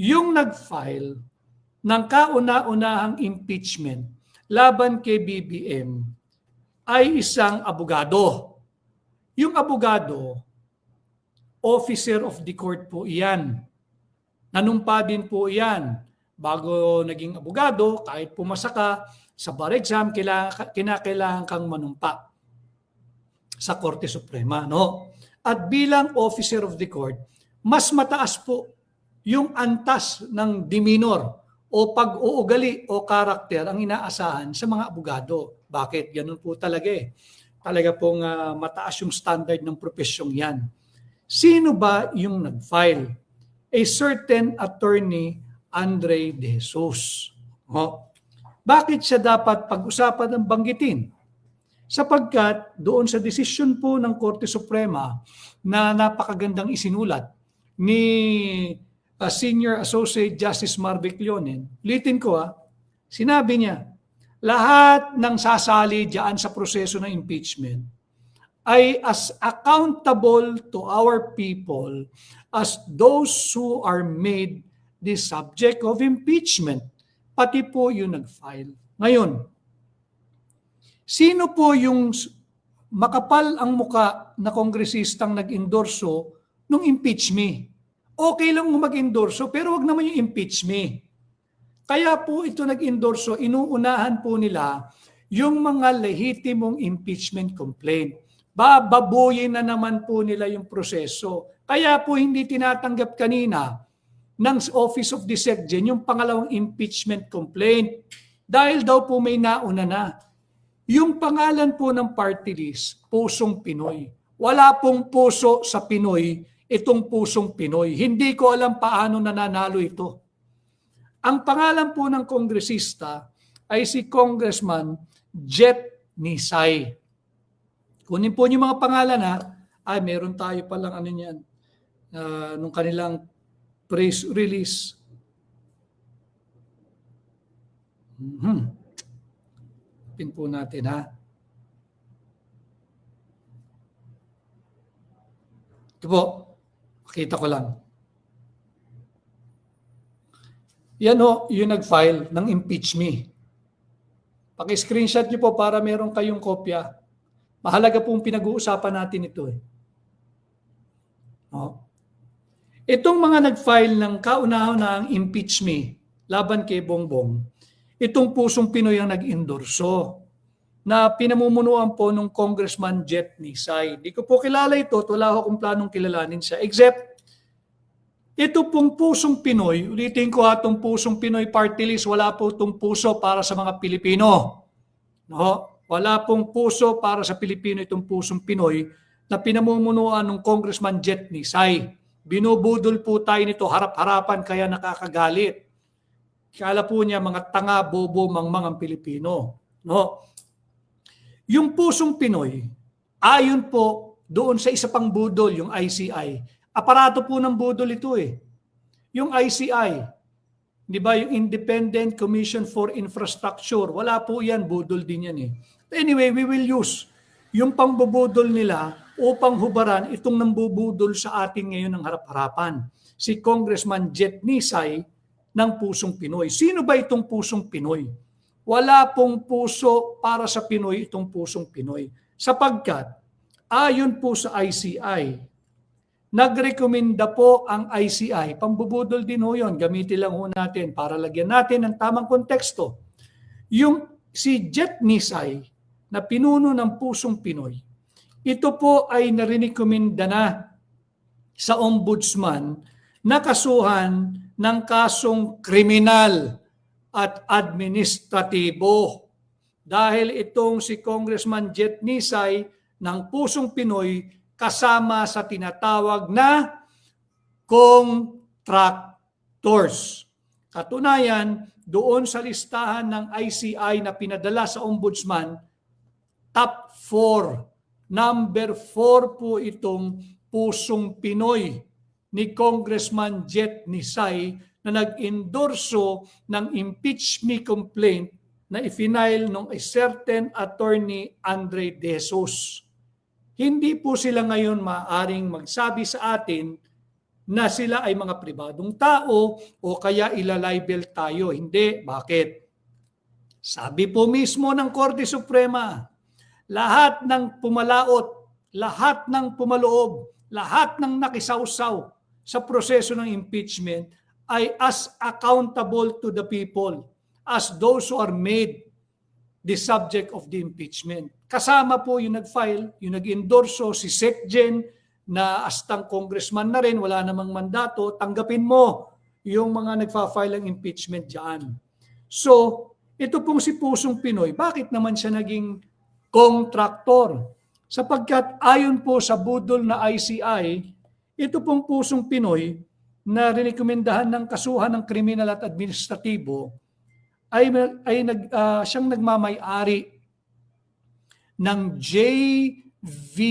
yung nag-file ng kauna-unahang impeachment laban kay BBM ay isang abogado. Yung abogado, officer of the court po iyan. Nanumpa din po iyan. Bago naging abogado, kahit pumasa ka sa bar exam, kinakailangan kang manumpa sa Korte Suprema. No? At bilang officer of the court, mas mataas po yung antas ng demeanor o pag-uugali o karakter ang inaasahan sa mga abogado. Bakit? Ganun po talaga eh. Talaga pong mataas yung standard ng profesyong yan. Sino ba yung nag-file? A certain attorney, Andre De Jesus. Bakit siya dapat pag-usapan ng banggitin? Sapagkat doon sa desisyon po ng Korte Suprema na napakagandang isinulat ni Senior Associate Justice Marvic Leonen, ulitin ko sinabi niya, lahat ng sasali diyan sa proseso ng impeachment ay as accountable to our people as those who are made the subject of impeachment. Pati po yung nag-file. Ngayon, sino po yung makapal ang muka na kongresistang nag-endorso nung impeach me? Okay lang mag-endorso, pero wag naman yung impeach me. Kaya po ito nag-endorso, inuunahan po nila yung mga lehitimong impeachment complaint. Bababuyin na naman po nila yung proseso. Kaya po hindi tinatanggap kanina ng Office of the SecGen yung pangalawang impeachment complaint. Dahil daw po may nauna na. Yung pangalan po ng party list, Pusong Pinoy. Wala pong puso sa Pinoy, itong Pusong Pinoy. Hindi ko alam paano nananalo ito. Ang pangalan po ng kongresista ay si Congressman Jet Nisay. Kunin po niyo mga pangalan ay meron tayo palang niyan, nung kanilang press release. Pin po natin Ito po, makita ko lang. Yan yung nag-file ng impeach me. Paki-screenshot niyo po para meron kayong kopya. Mahalaga pong pinag-uusapan natin ito Itong mga nag-file ng kauna-unahang impeach me laban kay Bongbong, itong Pusong Pinoy ang nag-endorso na pinamumunuan po ng Congressman Jet Nisay. Di ko po kilala ito, wala akong planong kilalanin siya, except ito pong Pusong Pinoy, ulitin ko itong Pusong Pinoy party list, wala po itong puso para sa mga Pilipino. Wala pong puso para sa Pilipino itong Pusong Pinoy na pinamumunuan ng Congressman Jet Nisay. Binubudol po tayo nito harap-harapan kaya nakakagalit. Kala po niya mga tanga, bobo, mangmang ang Pilipino. Yung Pusong Pinoy, ayon po doon sa isa pang budol, yung ICI, aparato po ng budol ito Yung ICI, di ba, yung Independent Commission for Infrastructure, wala po yan, budol din yan Anyway, we will use yung pangbubudol nila upang hubaran itong nambubudol sa atin ngayon ng harap-harapan. Si Congressman Jet Nisay ng Pusong Pinoy. Sino ba itong Pusong Pinoy? Wala pong puso para sa Pinoy itong Pusong Pinoy. Sapagkat, ayon po sa ICI, nagrekomenda po ang ICI, pambubudol din yun, gamitin lang natin para lagyan natin ng tamang konteksto. Yung si Jet Nisay, na pinuno ng Pusong Pinoy, ito po ay narirekomenda na sa ombudsman na kasuhan ng kasong kriminal at administratibo. Dahil itong si Congressman Jet Nisay ng Pusong Pinoy kasama sa tinatawag na contractors. Katunayan, doon sa listahan ng ICI na pinadala sa ombudsman, top 4, number 4 po itong Pusong Pinoy ni Congressman Jet Nisay na nag-endorso ng impeach me complaint na i-file ng a certain attorney Andre De Jesus. Hindi po sila ngayon maaaring magsabi sa atin na sila ay mga pribadong tao o kaya ilalibel tayo. Hindi. Bakit? Sabi po mismo ng Korte Suprema, lahat ng pumalaot, lahat ng pumaloob, lahat ng nakisawsaw sa proseso ng impeachment ay as accountable to the people as those who are made the subject of the impeachment. Kasama po yung nag-file, yung nag-endorso, si SecGen na astang congressman na rin, wala namang mandato, tanggapin mo yung mga nagfa-file ng impeachment dyan. So, ito pong si Pusong Pinoy, bakit naman siya naging kontraktor? Sapagkat ayon po sa budol na ICI, ito pong Pusong Pinoy na rinekomendahan ng kasuhan ng kriminal at administratibo siyang nagmamay-ari ng JVN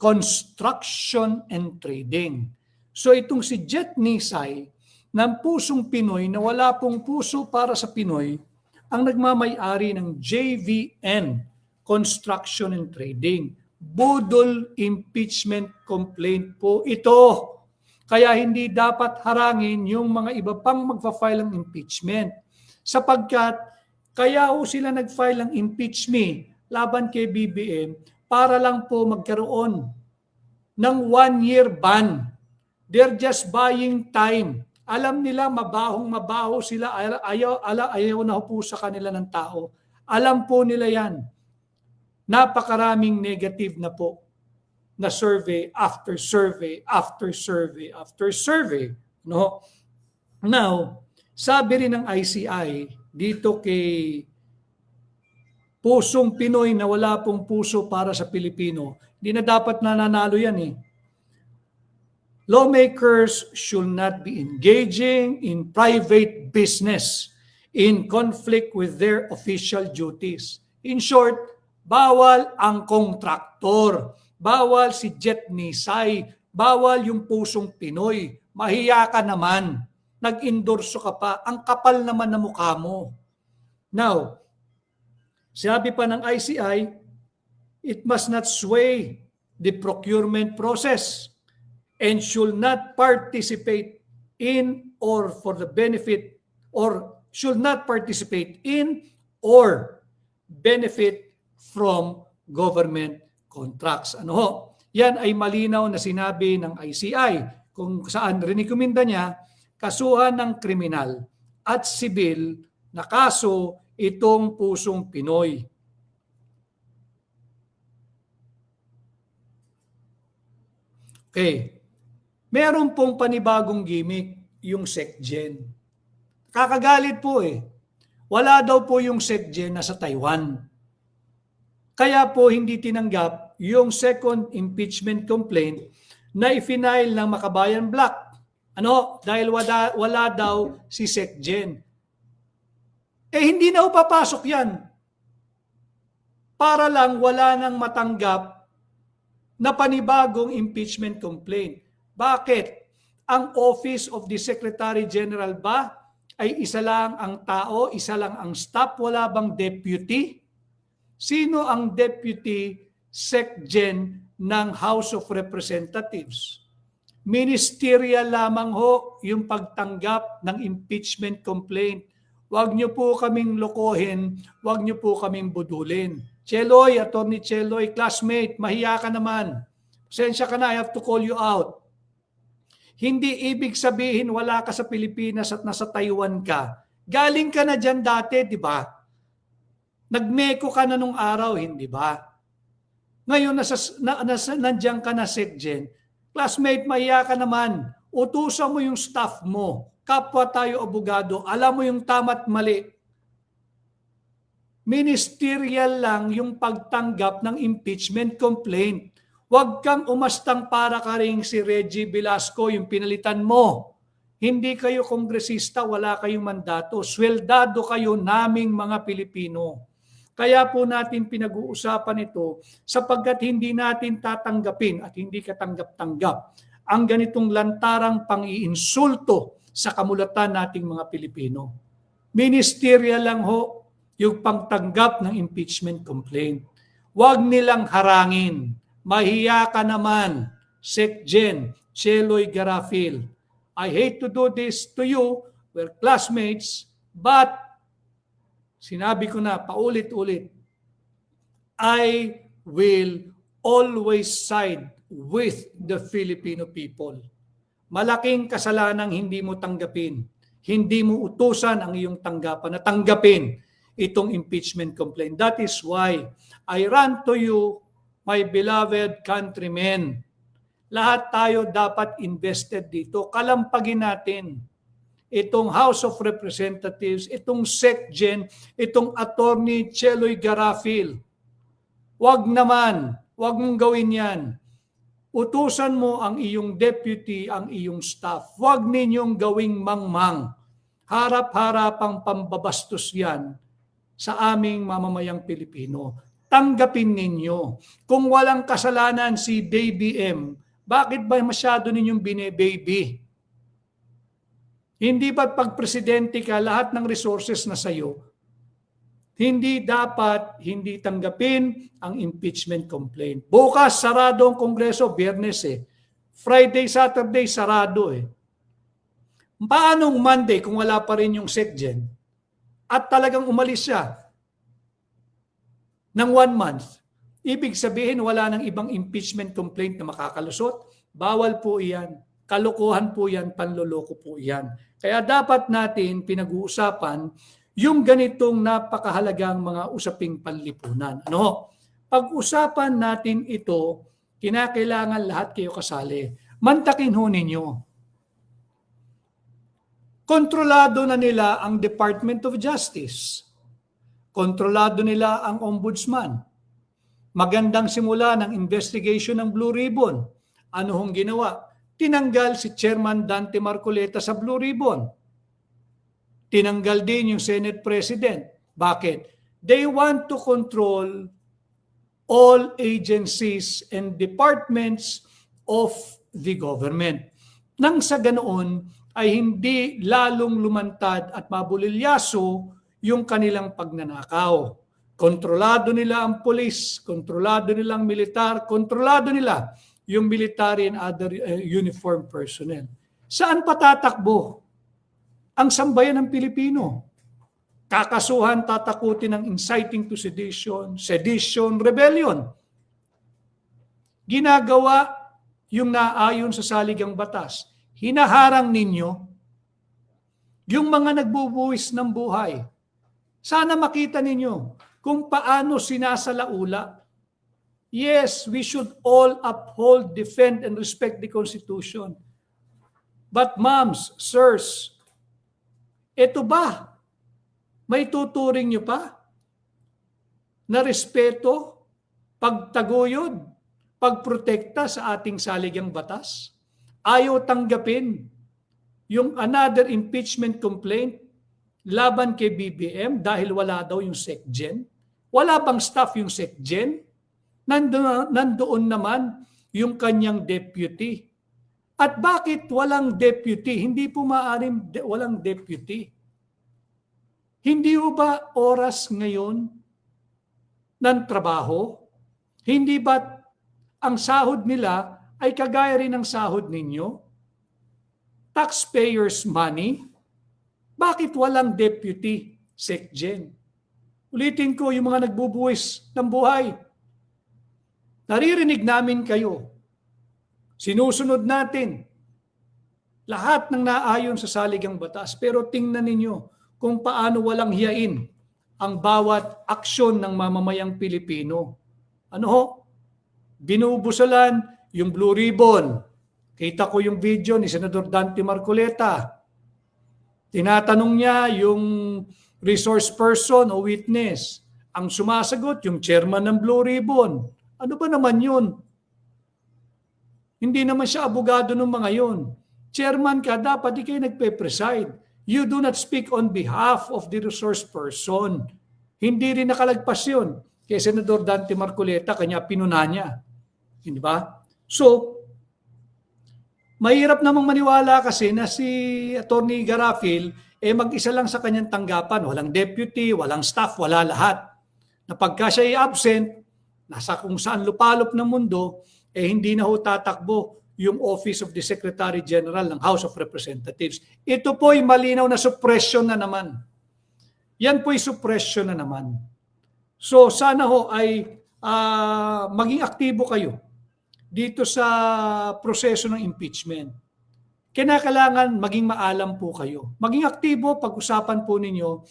Construction and Trading. So itong si Jet Nisay ng Pusong Pinoy na wala pong puso para sa Pinoy ang nagmamay-ari ng JVN Construction and Trading. Budol impeachment complaint po ito. Kaya hindi dapat harangin yung mga iba pang magfa-file ng impeachment. Sapagkat kaya ho sila nag-file ng impeach me laban kay BBM para lang po magkaroon ng 1-year ban. They're just buying time. Alam nila mabahong-mabaho sila, ayaw na po sa kanila ng tao. Alam po nila yan. Napakaraming negative na po na survey after survey after survey after survey. No? Now, sabi rin ng ICI dito kay Pusong Pinoy na wala pong puso para sa Pilipino, hindi na dapat nananalo yan eh. Lawmakers should not be engaging in private business in conflict with their official duties. In short, bawal ang kontraktor, bawal si Jet Nisay, bawal yung Pusong Pinoy. Mahiya ka naman, nag-endorso ka pa, ang kapal naman na mukha mo. Now, sabi pa ng ICI, it must not sway the procurement process and should not participate in or for the benefit or should not participate in or benefit from government contracts. Ano ho? Yan ay malinaw na sinabi ng ICI kung saan rinikomenda niya kasuhan ng kriminal at sibil na kaso itong Pusong Pinoy. Okay. Meron pong panibagong gimmick, yung SecGen. Kakagalit po eh. Wala daw po yung SecGen na sa Taiwan. Kaya po hindi tinanggap yung second impeachment complaint na ifinail ng Makabayan Black. Ano? Dahil wala daw si SecGen. Eh hindi na papasok yan. Para lang wala nang matanggap na panibagong impeachment complaint. Bakit? Ang Office of the Secretary General ba ay isa lang ang tao, isa lang ang staff, wala bang deputy? Sino ang deputy SecGen ng House of Representatives? Ministerial lamang ho yung pagtanggap ng impeachment complaint. Huwag niyo po kaming lokohin, huwag niyo po kaming budulin. Cheloy, Attorney Cheloy, classmate, mahiya ka naman. Pasensya ka na, I have to call you out. Hindi ibig sabihin wala ka sa Pilipinas at nasa Taiwan ka. Galing ka na dyan dati, di ba? Nagmeko ka na nung araw, hindi ba? Ngayon, nandiyan ka na, SecGen. Classmate, mahiya ka naman. Utusan mo yung staff mo. Kapwa tayo abogado, alam mo yung tama't mali. Ministerial lang yung pagtanggap ng impeachment complaint. Huwag kang umastang para ka ring si Reggie Velasco, yung pinalitan mo. Hindi kayo kongresista, wala kayong mandato. Sweldado kayo naming mga Pilipino. Kaya po natin pinag-uusapan ito sapagkat hindi natin tatanggapin at hindi katanggap-tanggap ang ganitong lantarang pang-iinsulto sa kamulatan nating mga Pilipino. Ministerial lang ho yung pagtanggap ng impeachment complaint. Huwag nilang harangin. Mahiya ka naman. SecGen Cheloy Garafil. I hate to do this to you, we're classmates, but sinabi ko na paulit-ulit, I will always side with the Filipino people. Malaking kasalanang hindi mo tanggapin. Hindi mo utusan ang iyong tanggapan na tanggapin itong impeachment complaint. That is why I run to you, my beloved countrymen. Lahat tayo dapat invested dito. Kalampagin natin itong House of Representatives, itong SecGen, itong Attorney Cheloy Garafil. Wag naman, wag mong gawin yan. Utusan mo ang iyong deputy, ang iyong staff. Huwag ninyong gawing mangmang. Harap-harapang pambabastos yan sa aming mamamayang Pilipino. Tanggapin ninyo. Kung walang kasalanan si Baby M, bakit ba masyado ninyong bine-baby? Hindi ba't pag presidente ka, lahat ng resources na sayo, hindi dapat hindi tanggapin ang impeachment complaint. Bukas, sarado ang Kongreso, Biyernes Friday, Saturday, sarado Paanong Monday kung wala pa rin yung SecGen? At talagang umalis siya ng 1 month. Ibig sabihin, wala nang ibang impeachment complaint na makakalusot. Bawal po iyan. Kalokohan po yan, panloloko po yan. Kaya dapat natin pinag-uusapan yung ganitong napakahalagang mga usaping panlipunan. Pag-usapan natin ito, kinakailangan lahat kayo kasali. Mantakin ho ninyo. Kontrolado na nila ang Department of Justice. Kontrolado nila ang Ombudsman. Magandang simula ng investigation ng Blue Ribbon. Ano hong ginawa? Tinanggal si Chairman Dante Marcoleta sa Blue Ribbon. Tinanggal din yung Senate President. Bakit? They want to control all agencies and departments of the government. Nang sa ganoon ay hindi lalong lumantad at mabulilyaso yung kanilang pagnanakaw. Kontrolado nila ang police, kontrolado nila ang militar, kontrolado nila yung military and other uniformed personnel. Saan patatakbo ang sambayan ng Pilipino? Kakasuhan, tatakutin ng inciting to sedition, rebellion. Ginagawa yung naayon sa saligang batas. Hinaharang ninyo yung mga nagbubuwis ng buhay. Sana makita ninyo kung paano sinasalaula. Yes, we should all uphold, defend, and respect the Constitution. But moms, sirs, ito ba? May tuturing nyo pa? Na respeto, pagtaguyod, pagprotekta sa ating saligang batas? Ayaw tanggapin yung another impeachment complaint laban kay BBM dahil wala daw yung SecGen? Wala bang staff yung SecGen? Nandoon naman yung kanyang deputy. At bakit walang deputy? Hindi po maaaring walang deputy. Hindi ho ba oras ngayon ng trabaho? Hindi ba ang sahod nila ay kagaya rin ng sahod ninyo? Taxpayers' money? Bakit walang deputy SecGen? Ulitin ko, yung mga nagbubuwis ng buhay. Naririnig namin kayo. Sinusunod natin lahat ng naayon sa saligang batas. Pero tingnan ninyo kung paano walang hiyain ang bawat aksyon ng mamamayang Pilipino. Ano ho? Binubusalan yung Blue Ribbon. Kita ko yung video ni Senador Dante Marcoleta. Tinatanong niya yung resource person o witness. Ang sumasagot, yung chairman ng Blue Ribbon. Ano ba naman yun? Hindi naman siya abogado ng mga yun. Chairman ka, dapat di kayo nagpe-preside. You do not speak on behalf of the resource person. Hindi rin nakalagpas yun kay Senador Dante Marcoleta, kanya pinuna niya. Hindi ba? So, mahirap namang maniwala kasi na si Attorney Garafil mag-isa lang sa kanyang tanggapan. Walang deputy, walang staff, wala lahat. Na pagka siya ay absent, nasa kung saan lupalop ng mundo, hindi na ho tatakbo yung Office of the Secretary General ng House of Representatives. Ito po ay malinaw na suppression na naman. Yan po ay suppression na naman. So sana ho ay maging aktibo kayo dito sa proseso ng impeachment. Kinakailangan maging maalam po kayo. Maging aktibo, pag-usapan po ninyo.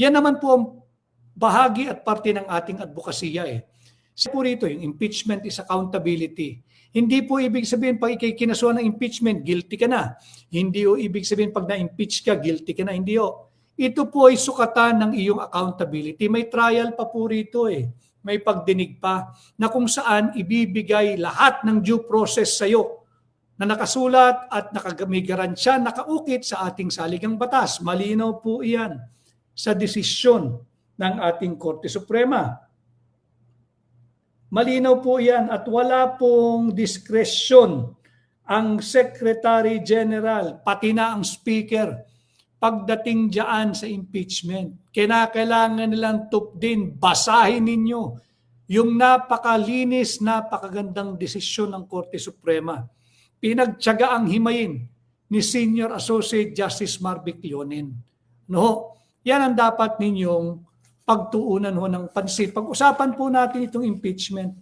Yan naman po ang bahagi at parte ng ating advokasya eh. Sa po rito, yung impeachment is accountability. Hindi po ibig sabihin pag ikinasuhan ng impeachment, guilty ka na. Hindi po ibig sabihin pag na-impeach ka, guilty ka na. Hindi po. Ito po ay sukatan ng iyong accountability. May trial pa po rito eh. May pagdinig pa na kung saan ibibigay lahat ng due process sa iyo na nakasulat at may garansya, nakaukit sa ating saligang batas. Malinaw po iyan sa desisyon ng ating Korte Suprema. Malinaw po yan at wala pong discretion ang Secretary General, pati na ang Speaker, pagdating dyan sa impeachment. Kinakailangan nilang tupdin, basahin ninyo yung napakalinis, napakagandang desisyon ng Korte Suprema. Pinagtiyagaang himayin ni Senior Associate Justice Marvic Leonen. No? Yan ang dapat ninyong pagtuunan ho ng pansin. Pag-usapan po natin itong impeachment.